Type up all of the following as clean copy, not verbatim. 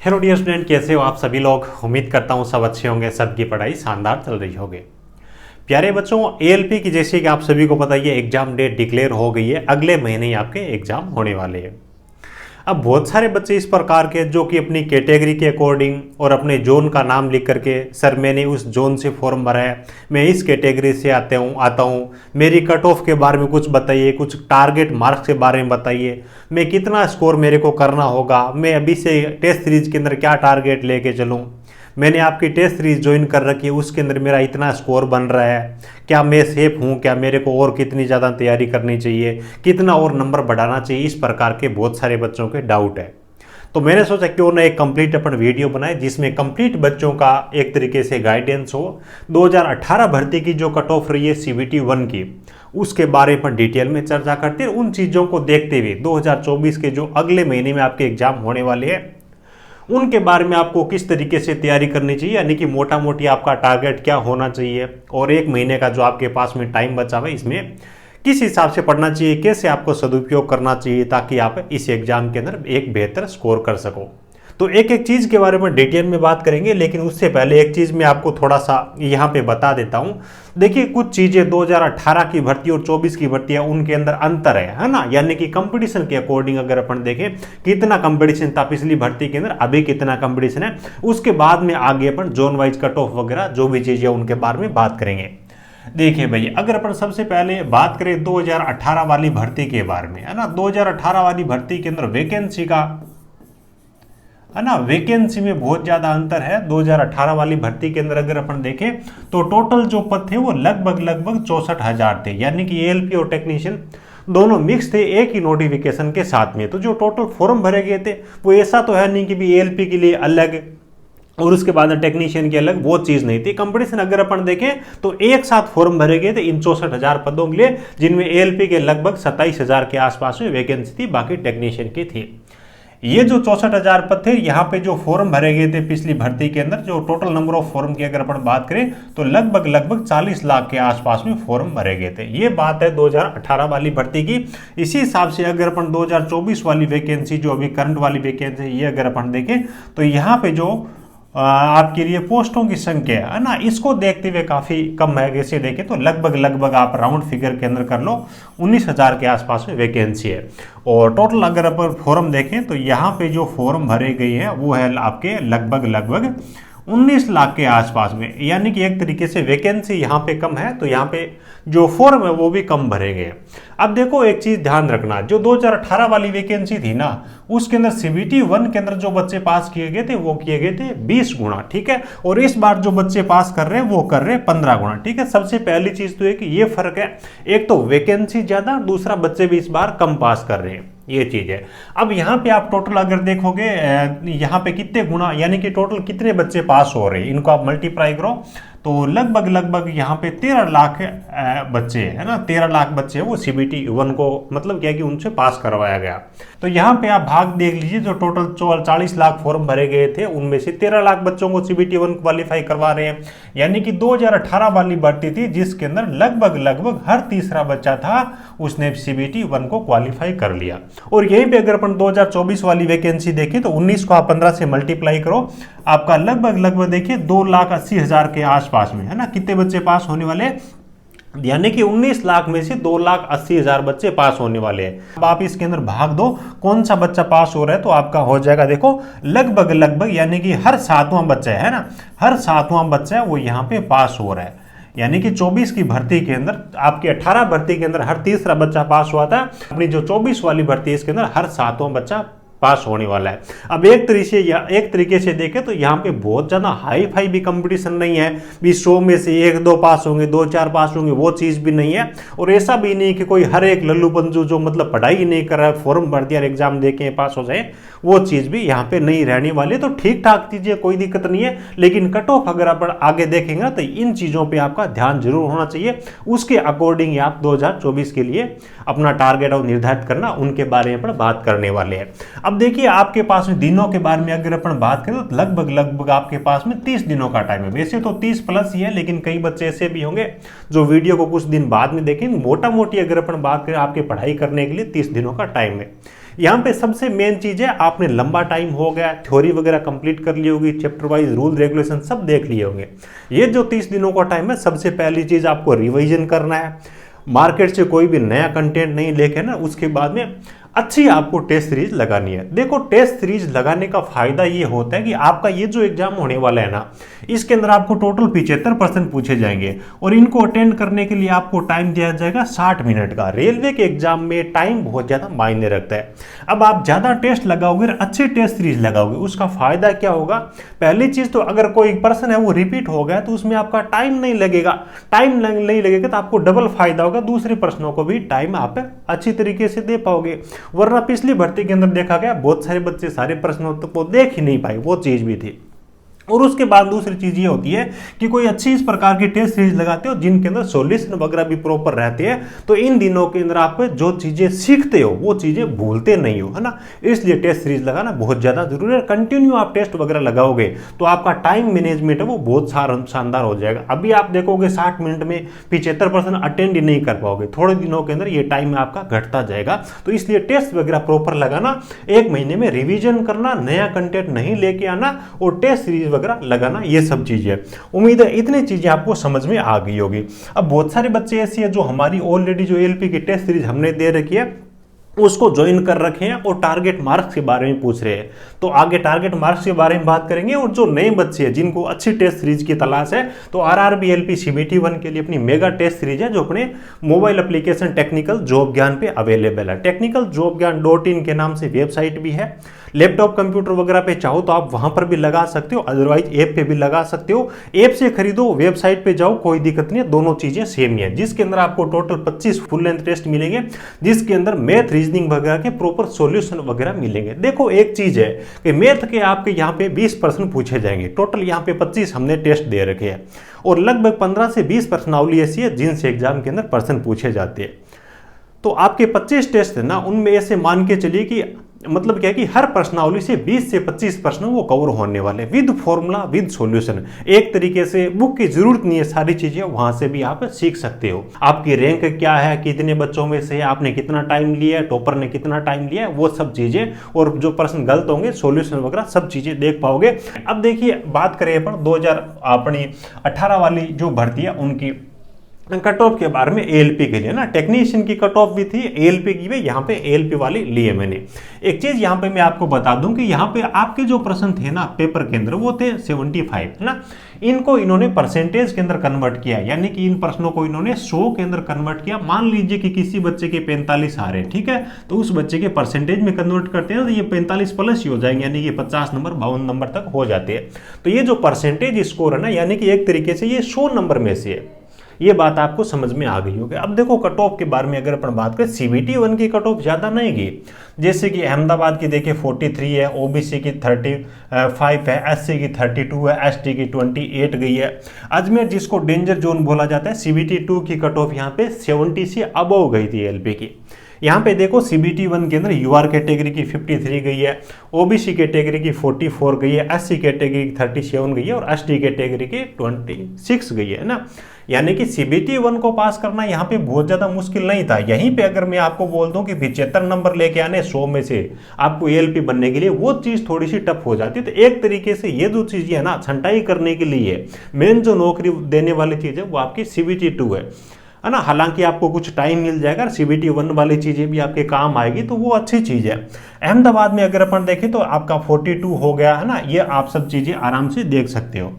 Hello dear student, कैसे हो आप सभी लोग। उम्मीद करता हूँ सब अच्छे होंगे, सबकी पढ़ाई शानदार चल रही होगी। प्यारे बच्चों, एएलपी की जैसे कि आप सभी को पता ही है, एग्जाम डेट डिक्लेयर हो गई है। अगले महीने ही आपके एग्जाम होने वाले हैं। अब बहुत सारे बच्चे इस प्रकार के जो कि अपनी कैटेगरी के अकॉर्डिंग और अपने जोन का नाम लिख करके, सर मैंने उस जोन से फॉर्म भरा है, मैं इस कैटेगरी से आता हूँ, मेरी कट ऑफ के बारे में कुछ बताइए, कुछ टारगेट मार्क्स के बारे में बताइए, मैं कितना स्कोर मेरे को करना होगा, मैं अभी से टेस्ट सीरीज के अंदर क्या टारगेट लेके चलूँ, मैंने आपकी टेस्ट सीरीज ज्वाइन कर रखी है, उसके अंदर मेरा इतना स्कोर बन रहा है, क्या मैं सेफ हूँ, क्या मेरे को और कितनी ज़्यादा तैयारी करनी चाहिए, कितना और नंबर बढ़ाना चाहिए। इस प्रकार के बहुत सारे बच्चों के डाउट है। तो मैंने सोचा क्यों ना एक कंप्लीट अपन वीडियो बनाए जिसमें कंप्लीट बच्चों का एक तरीके से गाइडेंस हो। 2018 भर्ती की जो कट ऑफ रही है CBT 1 की, उसके बारे में डिटेल में चर्चा करते हैं। उन चीज़ों को देखते हुए 2024 के जो अगले महीने में आपके एग्जाम होने वाले हैं, उनके बारे में आपको किस तरीके से तैयारी करनी चाहिए, यानी कि मोटा मोटी आपका टारगेट क्या होना चाहिए, और एक महीने का जो आपके पास में टाइम बचा हुआ है, इसमें किस हिसाब से पढ़ना चाहिए, कैसे आपको सदुपयोग करना चाहिए ताकि आप इस एग्जाम के अंदर एक बेहतर स्कोर कर सको। तो एक एक चीज़ के बारे में डिटेल में बात करेंगे, लेकिन उससे पहले एक चीज़ मैं आपको थोड़ा सा यहाँ पे बता देता हूँ। देखिए, कुछ चीज़ें 2018 की भर्ती और 24 की भर्ती है, उनके अंदर अंतर है ना। यानी कि कंपटीशन के अकॉर्डिंग अगर अपन देखें कितना कंपटीशन था पिछली भर्ती के अंदर, अभी कितना कंपटीशन है, उसके बाद में आगे अपन जोन वाइज कट ऑफ वगैरह जो भी चीज़ें उनके बारे में बात करेंगे। देखिए भैया, अगर अपन सबसे पहले बात करें 2018 वाली भर्ती के बारे में, है ना, 2018 वाली भर्ती के अंदर वैकेंसी का, है ना, वैकेंसी में बहुत ज़्यादा अंतर है। 2018 वाली भर्ती के अंदर अगर अपन देखें तो टोटल जो पद थे वो लगभग 64,000 थे, यानी कि एएलपी और टेक्नीशियन दोनों मिक्स थे एक ही नोटिफिकेशन के साथ में। तो जो टोटल फॉर्म भरे गए थे वो ऐसा तो है नहीं कि भी एएलपी के लिए अलग और उसके बाद टेक्नीशियन की अलग, वो चीज़ नहीं थी। कंपटीशन अगर अपन देखें तो एक साथ फॉर्म भरे गए थे इन 64,000 पदों के लिए, जिनमें एएलपी के लगभग 27,000 के आसपास में वैकेंसी थी, बाकी टेक्नीशियन की थी। ये जो 64,000 पद थे, यहाँ पे जो फॉर्म भरे गए थे पिछली भर्ती के अंदर, जो टोटल नंबर ऑफ फॉर्म की अगर अपन बात करें तो लगभग 40 लाख के आसपास में फॉर्म भरे गए थे। ये बात है 2018 वाली भर्ती की। इसी हिसाब से अगर अपन 2024 वाली वैकेंसी, जो अभी करंट वाली वैकेंसी, ये अगर अपन देखें तो यहाँ पे जो आपके लिए पोस्टों की संख्या है ना, इसको देखते हुए काफ़ी कम है। जैसे देखें तो लगभग आप राउंड फिगर के अंदर कर लो 19,000 के आसपास में वैकेंसी है। और टोटल अगर अपन फॉर्म देखें तो यहाँ पे जो फॉर्म भरे गए हैं वो है आपके लगभग 19 लाख के आसपास में, यानी कि एक तरीके से वैकेंसी यहाँ पे कम है, तो यहाँ पे जो फॉर्म है वो भी कम भरे गए। अब देखो एक चीज़ ध्यान रखना, जो 2018 वाली वैकेंसी थी ना, उसके अंदर CBT 1 के अंदर जो बच्चे पास किए गए थे वो किए गए थे 20 गुना, ठीक है। और इस बार जो बच्चे पास कर रहे हैं वो कर रहे हैं 15 गुना, ठीक है। सबसे पहली चीज़ तो है कि ये फर्क है, एक तो वैकेंसी ज़्यादा, दूसरा बच्चे भी इस बार कम पास कर रहे हैं, ये चीज़ है। अब यहाँ पे आप टोटल अगर देखोगे यहाँ पे कितने गुना, यानी कि टोटल कितने बच्चे पास हो रहे हैं, इनको आप मल्टीप्लाई करो तो लगभग यहाँ पे 13 लाख बच्चे है ना, 13 लाख बच्चे वो CBT 1 को मतलब क्या कि उनसे पास करवाया गया। तो यहाँ पे आप भाग देख लीजिए, जो टोटल 40 लाख फॉर्म भरे गए थे उनमें से 13 लाख बच्चों को CBT 1 क्वालिफाई करवा रहे हैं। यानी कि 2018 वाली भर्ती थी जिसके अंदर लगभग हर तीसरा बच्चा था उसने CBT 1 को क्वालिफाई कर लिया। और यहीं पे अगर अपन 2024 वाली वैकेंसी देखें तो 19 को आप 15 से मल्टीप्लाई करो, आपका लगभग देखिए 2,80,000 के आसपास में, है ना, कितने बच्चे पास होने वाले, यानी कि 19 लाख में से 2,80,000 बच्चे पास होने वाले हैं। अब आप इसके अंदर भाग दो कौन सा बच्चा पास हो रहा है, तो आपका हो जाएगा देखो लगभग यानी कि हर 7वां बच्चा है ना, हर 7वां बच्चा है वो यहाँ पे पास हो रहा है। यानी कि 24 की भर्ती के अंदर आपकी 18 भर्ती के अंदर हर तीसरा बच्चा पास हुआ था, अपनी जो 24 वाली भर्ती है इसके अंदर हर 7वां बच्चा पास होने वाला है। अब एक तरीके से देखें तो यहाँ पे बहुत ज़्यादा हाई फाई भी कंपटीशन नहीं है, भी 100 में से 1-2 पास होंगे, 2-4 पास होंगे, वो चीज़ भी नहीं है। और ऐसा भी नहीं कि कोई हर एक लल्लू पंजू जो मतलब पढ़ाई ही नहीं कर रहा है, फॉर्म भर दिया और एग्जाम दे के पास हो जाए, वो चीज़ भी यहाँ पे नहीं रहने वाली। तो ठीक ठाक चीज़ें, कोई दिक्कत नहीं है। लेकिन कट ऑफ अगर आप आगे देखेंगे तो इन चीज़ों पर आपका ध्यान जरूर होना चाहिए, उसके अकॉर्डिंग आप 2024 के लिए अपना टारगेट और निर्धारित करना, उनके बारे में अपन बात करने वाले हैं। अब देखिए आपके पास में दिनों के बारे में अगर अपन बात करें तो लगभग आपके पास में 30 दिनों का टाइम है। वैसे तो 30 प्लस ही है, लेकिन कई बच्चे ऐसे भी होंगे जो वीडियो को कुछ दिन बाद में देखें। मोटा मोटी अगर अपन बात करें आपके पढ़ाई करने के लिए 30 दिनों का टाइम है। यहाँ पे सबसे मेन चीज है, आपने लंबा टाइम हो गया, थ्योरी वगैरह कंप्लीट कर ली होगी, चैप्टर वाइज रूल रेगुलेशन सब देख लिए होंगे। ये जो 30 दिनों का टाइम है, सबसे पहली चीज आपको रिवीजन करना है, मार्केट से कोई भी नया कंटेंट नहीं लेके ना, उसके बाद में अच्छी आपको टेस्ट सीरीज लगानी है। देखो टेस्ट सीरीज लगाने का फायदा ये होता है कि आपका ये जो एग्जाम होने वाला है ना, इसके अंदर आपको टोटल 75% पूछे जाएंगे और इनको अटेंड करने के लिए आपको टाइम दिया जाएगा 60 मिनट का। रेलवे के एग्जाम में टाइम बहुत ज़्यादा मायने रखता है। अब आप ज़्यादा टेस्ट लगाओगे, अच्छी टेस्ट सीरीज लगाओगे, उसका फायदा क्या होगा? पहली चीज़ तो अगर कोई पर्सन है वो रिपीट हो गया तो उसमें आपका टाइम नहीं लगेगा, टाइम नहीं लगेगा तो आपको डबल फायदा होगा, दूसरे प्रश्नों को भी टाइम आप अच्छी तरीके से दे पाओगे। वरना पिछली भर्ती के अंदर देखा गया बहुत सारे बच्चे सारे प्रश्नों को देख ही नहीं पाए, वो चीज भी थी। और उसके बाद दूसरी चीज ये होती है कि कोई अच्छी इस प्रकार की टेस्ट सीरीज लगाते हो जिनके अंदर सॉल्यूशन वगैरह भी प्रॉपर रहते हैं, तो इन दिनों के अंदर आप जो चीजें सीखते हो वो चीजें भूलते नहीं हो, है ना। इसलिए टेस्ट सीरीज लगाना बहुत ज्यादा जरूरी है। कंटिन्यू आप टेस्ट वगैरह लगाओगे तो आपका टाइम मैनेजमेंट है वो बहुत शानदार हो जाएगा। अभी आप देखोगे 60 मिनट में 75% अटेंड ही नहीं कर पाओगे, थोड़े दिनों के अंदर ये टाइम आपका घटता जाएगा। तो इसलिए टेस्ट वगैरह प्रॉपर लगाना, 1 महीने में रिविजन करना, नया कंटेंट नहीं लेके आना और टेस्ट सीरीज वगैरह लगाना, ये सब चीजें। उम्मीद है इतनी चीजें आपको समझ में आ गई होगी। अब बहुत सारे बच्चे ऐसे हैं जो हमारी ऑलरेडी जो एएलपी की टेस्ट सीरीज हमने दे रखी है उसको ज्वाइन कर रखे हैं और टारगेट मार्क्स के बारे में पूछ रहे हैं। तो आगे टारगेट मार्क्स के बारे में बात करेंगे। और जो नए बच्चे हैं जिनको अच्छी टेस्ट सीरीज की तलाश है, तो आरआरबी एलपी सीबीटी 1 के लिए अपनी मेगा टेस्ट सीरीज है जो अपने मोबाइल एप्लीकेशन टेक्निकल जॉब ज्ञान पे अवेलेबल है। टेक्निकल जॉब ज्ञान .in के नाम से वेबसाइट भी है। लैपटॉप कंप्यूटर वगैरह पे चाहो तो आप वहां पर भी लगा सकते हो, अदरवाइज ऐप पे भी लगा सकते हो। ऐप से खरीदो, वेबसाइट पे जाओ, कोई दिक्कत नहीं है, दोनों चीजें सेम ही है। जिसके अंदर आपको टोटल 25 फुल लेंथ टेस्ट मिलेंगे, जिसके अंदर मैथ रीजनिंग वगैरह के प्रॉपर सॉल्यूशन वगैरह मिलेंगे। देखो एक चीज है कि मैथ के आपके यहाँ पे 20% पूछे जाएंगे, टोटल यहाँ पे 25 हमने टेस्ट दे रखे हैं और लगभग 15 से 20 प्रश्नावली ऐसी है जिनसे एग्जाम के अंदर पर्सन पूछे जाते हैं। तो आपके 25 टेस्ट है ना, उनमें ऐसे मान के चलिए कि मतलब क्या है कि हर प्रश्नावली से 20 से 25 प्रश्न वो कवर होने वाले विद फॉर्मूला विद सॉल्यूशन। एक तरीके से बुक की जरूरत नहीं है, सारी चीजें वहां से भी आप सीख सकते हो। आपकी रैंक क्या है, कितने बच्चों में से आपने कितना टाइम लिया है, टॉपर ने कितना टाइम लिया है, वो सब चीजें और जो प्रश्न गलत होंगे सॉल्यूशन वगैरह सब चीजें देख पाओगे। अब देखिए बात करें अपन 2018 वाली जो भर्ती है उनकी कट ऑफ के बारे में। एएलपी के लिए ना टेक्नीशियन की कट ऑफ भी थी, एएलपी की भी यहाँ पे एएलपी वाली ली है मैंने। एक चीज यहाँ पे मैं आपको बता दूं कि यहाँ पे आपके जो प्रश्न थे ना पेपर के अंदर वो थे 75 ना, इनको इन्होंने परसेंटेज के अंदर कन्वर्ट किया, यानी कि इन प्रश्नों को इन्होंने 100 के अंदर कन्वर्ट किया। मान लीजिए कि किसी बच्चे के 45 आ रहे हैं, ठीक है, तो उस बच्चे के परसेंटेज में कन्वर्ट करते हैं तो ये 45 प्लस ही हो जाएंगे, यानी कि 50 नंबर 52 नंबर तक हो जाते हैं। तो ये जो परसेंटेज स्कोर है ना, यानी कि एक तरीके से ये 100 नंबर में से है। ये बात आपको समझ में आ गई होगी। अब देखो कट ऑफ के बारे में अगर अपन बात करें, सीबीटी 1 की कट ऑफ ज्यादा नहीं गई, जैसे कि अहमदाबाद की देखिए 43 है, ओबीसी की 35 है, एससी की 32 है, एसटी की 28 गई है। अजमेर जिसको डेंजर जोन बोला जाता है, सीबीटी 2 की कट ऑफ यहाँ पे 70 से अबव गई थी एलपी की। यहाँ पे देखो सीबीटी 1 के अंदर यूआर कैटेगरी की 53 गई है, ओबीसी कैटेगरी की 44 गई है, एससी कैटेगरी की 37 गई है और एसटी कैटेगरी की 26 गई है ना। यानी कि सीबीटी 1 को पास करना यहाँ पे बहुत ज़्यादा मुश्किल नहीं था। यहीं पे अगर मैं आपको बोल दूं कि 75 नंबर लेके आने 100 में से आपको एएलपी बनने के लिए, वो चीज़ थोड़ी सी टफ हो जाती है। तो एक तरीके से ये जो चीज़ है ना, छंटाई करने के लिए मेन जो नौकरी देने वाली चीज़ है वो आपकी सीबीटी 2 है ना। हालांकि आपको कुछ टाइम मिल जाएगा, सीबीटी 1 वाली चीज़ें भी आपके काम आएगी, तो वो अच्छी चीज़ है। अहमदाबाद में अगर अपन देखें तो आपका 42 हो गया है ना, ये आप सब चीज़ें आराम से देख सकते हो।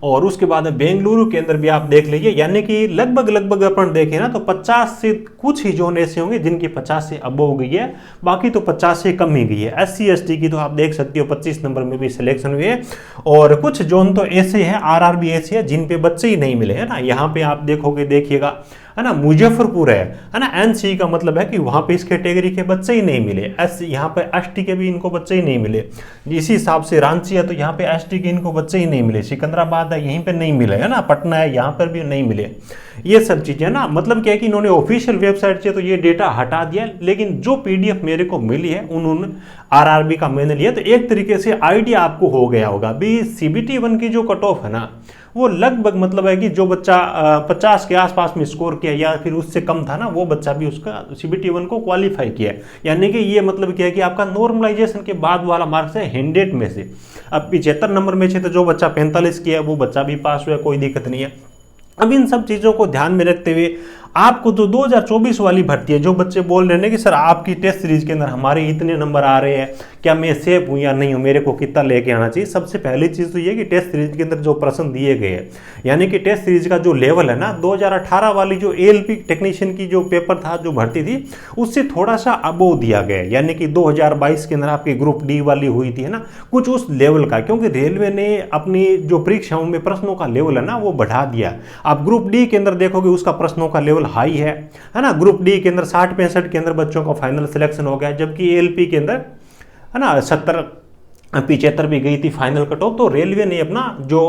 और उसके बाद बेंगलुरु के अंदर भी आप देख लीजिए, यानी कि लगभग अपन देखें ना तो 50 से कुछ ही जोन ऐसे होंगे जिनकी 50 से अबव गई है, बाकी तो 50 से कम ही गई है। एससी एसटी की तो आप देख सकते हो 25 नंबर में भी सिलेक्शन हुए है। और कुछ जोन तो ऐसे हैं, आरआरबी ऐसे है जिन पे बच्चे ही नहीं मिले, है ना। यहाँ पे आप देखोगे, देखिएगा है ना, मुजफ्फरपुर है ना, एनसी का मतलब है कि वहां पे इस कैटेगरी के बच्चे ही नहीं मिले। एस यहाँ पे एसटी के भी इनको बच्चे ही नहीं मिले। इसी हिसाब से रांची है तो यहाँ पे एसटी के इनको बच्चे ही नहीं मिले। सिकंदराबाद है, यहीं पे नहीं मिले, है ना। पटना है, यहाँ पर भी नहीं मिले। ये सब चीजें ना, मतलब क्या है कि इन्होंने ऑफिशियल वेबसाइट से तो ये डेटा हटा दिया, लेकिन जो पीडीएफ मेरे को मिली है उन्होंने आरआरबी का मैंने लिया, तो एक तरीके से आइडिया आपको हो गया होगा भी सीबीटी 1 की जो कट ऑफ है ना वो लगभग मतलब है कि जो बच्चा 50 के आसपास में स्कोर किया या फिर उससे कम था ना, वो बच्चा भी उसका CBT 1 को क्वालिफाई किया है। यानी कि ये मतलब क्या है कि आपका नॉर्मलाइजेशन के बाद वाला मार्क्स है 100 में से। अब 75 नंबर में से तो जो बच्चा 45 किया है वो बच्चा भी पास हुआ, कोई दिक्कत नहीं है। अब इन सब चीज़ों को ध्यान में रखते हुए आपको जो 2024 वाली भर्ती है, जो बच्चे बोल रहे हैं कि सर आपकी टेस्ट सीरीज के अंदर हमारे इतने नंबर आ रहे हैं, क्या मैं सेफ हूँ या नहीं हूँ, मेरे को कितना लेके आना चाहिए। सबसे पहली चीज़ तो ये कि टेस्ट सीरीज के अंदर जो प्रश्न दिए गए हैं, यानी कि टेस्ट सीरीज का जो लेवल है ना, 2018 वाली जो ALP टेक्नीशियन की जो पेपर था, जो भर्ती थी, उससे थोड़ा सा अबोव दिया गया है। यानी कि 2022 के अंदर आपकी ग्रुप D वाली हुई थी, है ना, कुछ उस लेवल का, क्योंकि रेलवे ने अपनी जो परीक्षाओं में प्रश्नों का लेवल है ना वो बढ़ा दिया। आप ग्रुप D के अंदर देखोगे उसका प्रश्नों का लेवल हाई है ना। ग्रुप D के अंदर 60-65 के अंदर बच्चों का फाइनल सिलेक्शन हो गया, जबकि ALP के अंदर है ना 70-75 भी गई थी फाइनल कट ऑफ। तो रेलवे ने अपना जो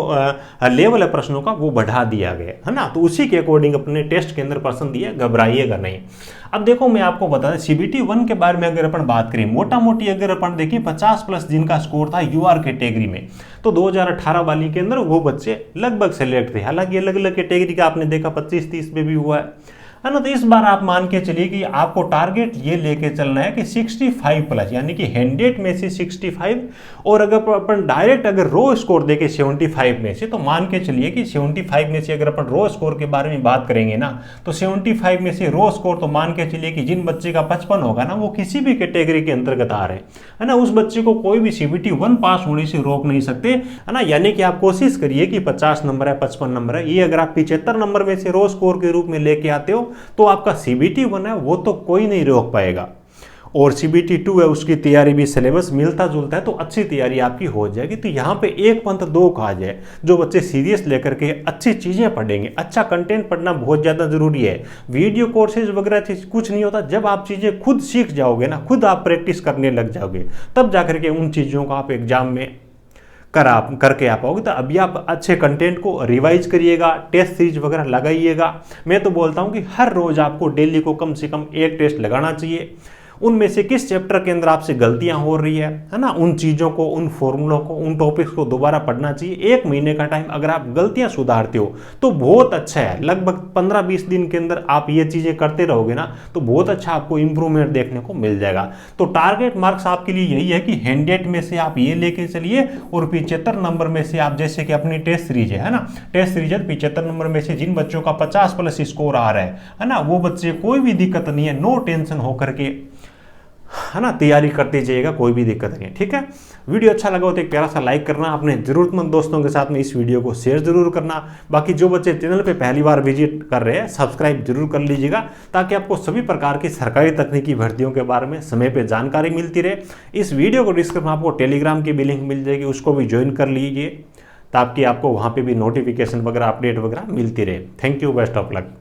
लेवल है प्रश्नों का वो बढ़ा दिया गया, है ना। तो उसी के अकॉर्डिंग अपने टेस्ट के अंदर प्रश्न दिए, घबराइएगा नहीं। अब देखो मैं आपको बता दें CBT 1 के बारे में अगर अपन बात करें, मोटा मोटी अगर अपन देखें 50+ जिनका स्कोर था UR कैटेगरी में, तो 2018 वाली के अंदर वो बच्चे लगभग सेलेक्ट थे। हालांकि अलग अलग कैटेगरी का आपने देखा 25-30 में भी हुआ है ना। तो इस बार आप मान के चलिए कि आपको टारगेट ये लेके चलना है कि 65+, यानी कि 100 में से 65, और अगर अपन डायरेक्ट अगर रो स्कोर देके 75 में से, तो मान के चलिए कि 75 में से अगर अपन रो स्कोर के बारे में बात करेंगे ना, तो 75 में से रो स्कोर, तो मान के चलिए कि जिन बच्चे का 55 होगा ना, वो किसी भी कैटेगरी के अंतर्गत आ रहे है ना, उस बच्चे को कोई भी CBT 1 पास होने से रोक नहीं सकते, है ना। यानी कि आप कोशिश करिए कि 50 नंबर है, 55 नंबर है, ये अगर आप 75 नंबर में से रो स्कोर के रूप में लेके आते हो, तो आपका CBT 1 है वो तो कोई नहीं रोक पाएगा। और CBT 2 है, उसकी तैयारी भी सिलेबस मिलता जुलता है, तो अच्छी तैयारी आपकी हो जाएगी। तो यहाँ पे एक पंथ दो कहा जाए, जो बच्चे सीरियस लेकर के अच्छी चीज़ें पढ़ेंगे, अच्छा कंटेंट पढ़ना बहुत ज़्यादा जरूरी है। वीडियो कोर्सेज वगैरह कुछ नहीं होता, जब आप चीज़ें खुद सीख जाओगे ना, खुद आप प्रैक्टिस करने लग जाओगे, तब जाकर के उन चीज़ों को आप एग्जाम में करके आ पाओगे। तो अभी आप अच्छे कंटेंट को रिवाइज करिएगा, टेस्ट सीरीज वगैरह लगाइएगा। मैं तो बोलता हूँ कि हर रोज आपको डेली को कम से कम एक टेस्ट लगाना चाहिए। उनमें से किस चैप्टर के अंदर आपसे गलतियां हो रही है ना, उन चीज़ों को, उन फॉर्मूलों को, उन टॉपिक्स को दोबारा पढ़ना चाहिए। 1 महीने का टाइम अगर आप गलतियां सुधारते हो तो बहुत अच्छा है। लगभग 15-20 दिन के अंदर आप ये चीज़ें करते रहोगे ना, तो बहुत अच्छा आपको इंप्रूवमेंट देखने को मिल जाएगा। तो टारगेट मार्क्स आपके लिए यही है कि 100 में से आप ये लेके चलिए, और 75 नंबर में से आप, जैसे कि अपनी टेस्ट सीरीज है ना, टेस्ट सीरीज 75 नंबर में से जिन बच्चों का 50+ स्कोर आ रहा है ना, वो बच्चे कोई भी दिक्कत नहीं है, नो टेंशन होकर के, है ना, तैयारी करते जाइएगा, कोई भी दिक्कत नहीं है। ठीक है, वीडियो अच्छा लगा हो तो एक प्यारा सा लाइक करना, अपने जरूरतमंद दोस्तों के साथ में इस वीडियो को शेयर जरूर करना। बाकी जो बच्चे चैनल पे पहली बार विजिट कर रहे हैं, सब्सक्राइब जरूर कर लीजिएगा, ताकि आपको सभी प्रकार की सरकारी तकनीकी भर्तियों के बारे में समय पे जानकारी मिलती रहे। इस वीडियो को डिस्क्रिप्शन में आपको टेलीग्राम की भी लिंक मिल जाएगी, उसको भी ज्वाइन कर लीजिए, ताकि आपको वहाँ पर भी नोटिफिकेशन वगैरह, अपडेट वगैरह मिलती रहे। Thank you, best of luck.